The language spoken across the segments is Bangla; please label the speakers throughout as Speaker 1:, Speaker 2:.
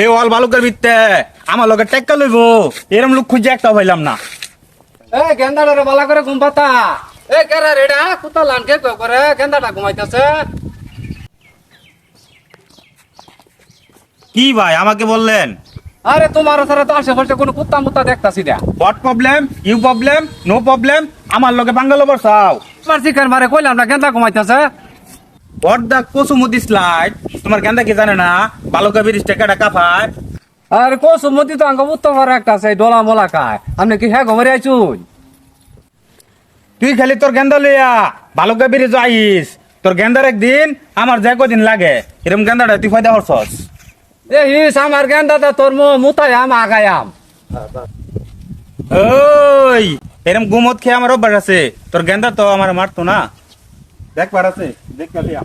Speaker 1: এই অল বালুকের ভিত্তে আমার লগে টেক্কা লইব এরম লোক খুঁজে একটা পাইলাম না।
Speaker 2: এ গেন্দাটা বালা করে ঘুম পাতা। এ কেরা রেডা কুত্তা লানকে করে গেন্দাটা ঘুমাইতেছে।
Speaker 1: কি ভাই আমাকে বললেন?
Speaker 2: আরে তোমার সারা তো আশেপাশে কোনো কুত্তা মুত্তা দেখতাছি না।
Speaker 1: What problem? You problem? No problem? আমার লগে বাঙ্গালো বসাও।
Speaker 2: তোমার শিকার মারে কইলাম না গেন্দা ঘুমাইতেছে।
Speaker 1: হোয়াট দা কোসুমতি স্লাইড? তোমার গেন্দা কি জানে না বালুকা ব্রিজ টেকাটা কাফায়?
Speaker 2: আর কসুমতি তো আঙ্গ উত্তর পারে একটা সেই ডলা মোলা খায়। আপনি কি হ্যাঁ ঘুমারে আইছুন?
Speaker 1: তুই খালি তোর গেন্দা লইয়া বালুকা ব্রিজ আইস, তোর গেন্দার একদিন আমার যে কদিন লাগে এরকম গেন্দাটা তুই ফায়দা করছস।
Speaker 2: এ হিস আমার গেন্দাটা তোর মুতায়াম আগায়াম।
Speaker 1: ওই এরকম গুমত খেয়ে আমার অভ্যাস আছে, তোর গেন্দা তো আমার মারতো না। দেখবার আছে দেখ লিয়া।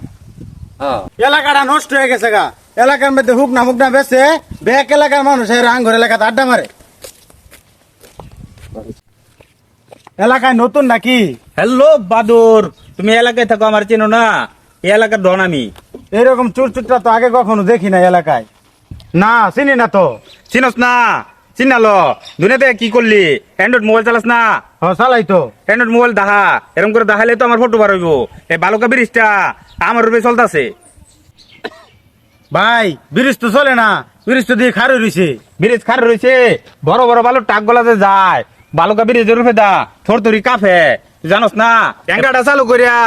Speaker 2: হ্যাঁ
Speaker 3: এলাকাটা নষ্ট হয়ে গেছে গা। এলাকার মধ্যে হুক না বেছে ব্যাক এলাকার মানুষের আঙ্গুর এলাকাতে আড্ডা মারে। এলাকায় নতুন নাকি?
Speaker 1: হ্যালো বাদুর, তুমি এলাকায় থাকো আমার চেনো না? এই এলাকার ডন আমি।
Speaker 3: এরকম চুরচুরটা তো আগে কখনো দেখি না এলাকায়। না চিনি না তো।
Speaker 1: চিনস না? চিনালো দুনিয়াতে কি করলি? অ্যান্ড্রয়েড মোবাইল চালাস না?
Speaker 3: হ চালাই তো।
Speaker 1: অ্যান্ড্রয়েড মোবাইল দেখা এরকম করে দেখাইলে তো আমার ফটো বার হইব। এই বালুকা ব্রিজটা আমার রূপে চলতেছে।
Speaker 3: ভাই ব্রিজ তো চলে না, ব্রিজ তো দিয়ে খারো রয়েছে।
Speaker 1: ব্রিজ খার রয়েছে, বড় বড় বালুর টাক গলাতে যায়। বালুকা ব্রিজের রূপে দা থর থরি কাফে, তুই জানোস না? ট্যাঙ্কাটা চালু করিয়া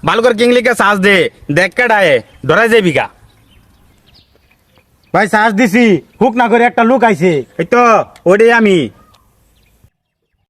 Speaker 1: বালুকার কিংলিকে চার্জ দে, দেখ কেডায় ধরাই যাবি গা।
Speaker 3: ভাই চার্জ দিছি, হুক না করে একটা লোক আইছে।
Speaker 1: এই তো ওটাই আমি।